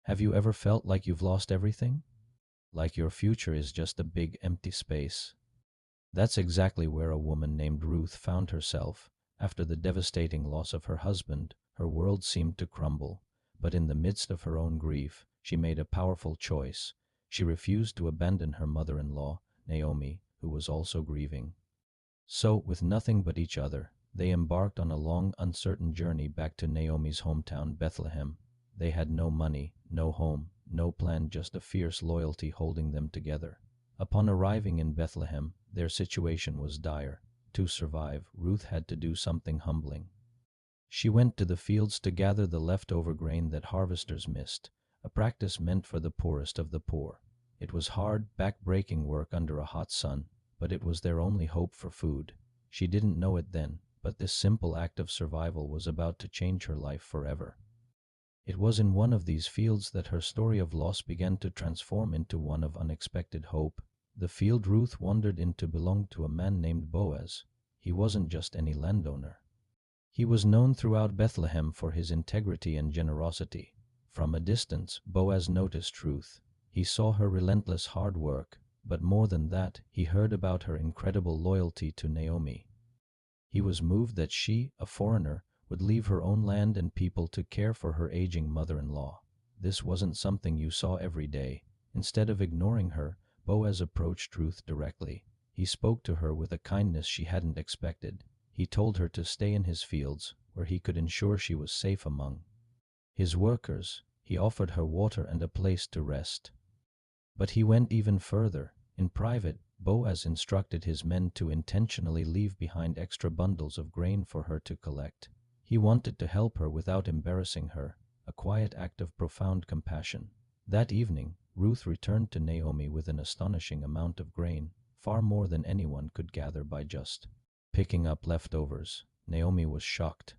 Have you ever felt like you've lost everything? Like your future is just a big empty space? That's exactly where a woman named Ruth found herself. After the devastating loss of her husband, her world seemed to crumble. But in the midst of her own grief, she made a powerful choice. She refused to abandon her mother-in-law, Naomi, who was also grieving. So, with nothing but each other, they embarked on a long, uncertain journey back to Naomi's hometown, Bethlehem. They had no money, no home, no plan, just a fierce loyalty holding them together. Upon arriving in Bethlehem, their situation was dire. To survive, Ruth had to do something humbling. She went to the fields to gather the leftover grain that harvesters missed, a practice meant for the poorest of the poor. It was hard, back-breaking work under a hot sun, but it was their only hope for food. She didn't know it then, but this simple act of survival was about to change her life forever. It was in one of these fields that her story of loss began to transform into one of unexpected hope. The field Ruth wandered into belonged to a man named Boaz. He wasn't just any landowner. He was known throughout Bethlehem for his integrity and generosity. From a distance, Boaz noticed Ruth. He saw her relentless hard work, but more than that, he heard about her incredible loyalty to Naomi. He was moved that she, a foreigner, would leave her own land and people to care for her aging mother-in-law. This wasn't something you saw every day. Instead of ignoring her, Boaz approached Ruth directly. He spoke to her with a kindness she hadn't expected. He told her to stay in his fields, where he could ensure she was safe among his workers. He offered her water and a place to rest. But he went even further. In private, Boaz instructed his men to intentionally leave behind extra bundles of grain for her to collect. He wanted to help her without embarrassing her, a quiet act of profound compassion. That evening, Ruth returned to Naomi with an astonishing amount of grain, far more than anyone could gather by just picking up leftovers. Naomi was shocked.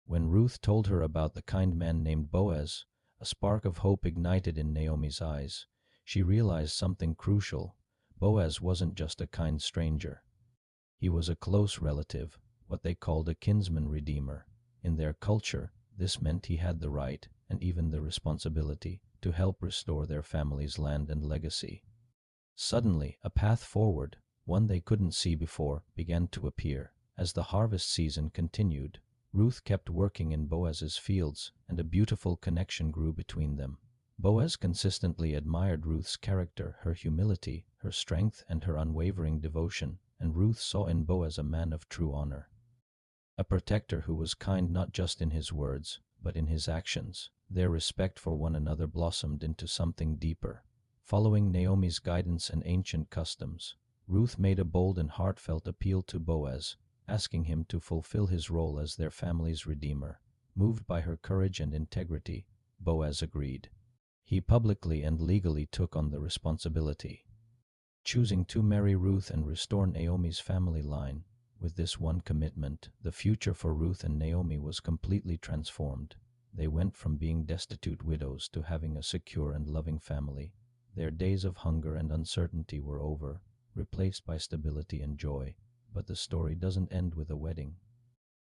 When Ruth told her about the kind man named Boaz, a spark of hope ignited in Naomi's eyes. She realized something crucial. Boaz wasn't just a kind stranger. He was a close relative, what they called a kinsman redeemer. In their culture, this meant he had the right, and even the responsibility, to help restore their family's land and legacy. Suddenly, a path forward, one they couldn't see before, began to appear. As the harvest season continued, Ruth kept working in Boaz's fields, and a beautiful connection grew between them. Boaz consistently admired Ruth's character, her humility, her strength, and her unwavering devotion, and Ruth saw in Boaz a man of true honor, a protector who was kind not just in his words, but in his actions. Their respect for one another blossomed into something deeper. Following Naomi's guidance and ancient customs, Ruth made a bold and heartfelt appeal to Boaz, asking him to fulfill his role as their family's redeemer. Moved by her courage and integrity, Boaz agreed. He publicly and legally took on the responsibility, choosing to marry Ruth and restore Naomi's family line. With this one commitment, the future for Ruth and Naomi was completely transformed. They went from being destitute widows to having a secure and loving family. Their days of hunger and uncertainty were over, replaced by stability and joy. But the story doesn't end with a wedding.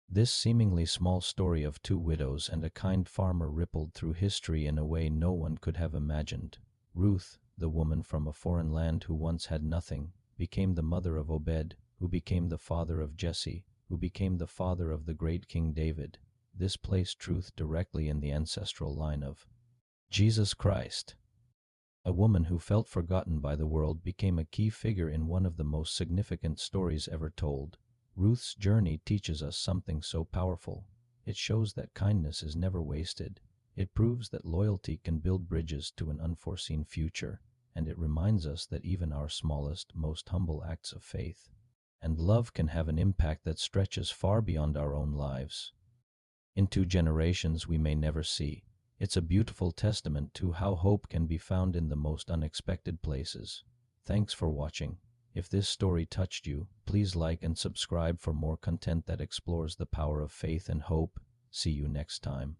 This seemingly small story of two widows and a kind farmer rippled through history in a way no one could have imagined. Ruth, the woman from a foreign land who once had nothing, became the mother of Obed, who became the father of Jesse, who became the father of the great King David. This placed truth directly in the ancestral line of Jesus Christ. A woman who felt forgotten by the world became a key figure in one of the most significant stories ever told. Ruth's journey teaches us something so powerful. It shows that kindness is never wasted. It proves that loyalty can build bridges to an unforeseen future, and it reminds us that even our smallest, most humble acts of faith and love can have an impact that stretches far beyond our own lives, into generations we may never see. It's a beautiful testament to how hope can be found in the most unexpected places. Thanks for watching. If this story touched you, please like and subscribe for more content that explores the power of faith and hope. See you next time.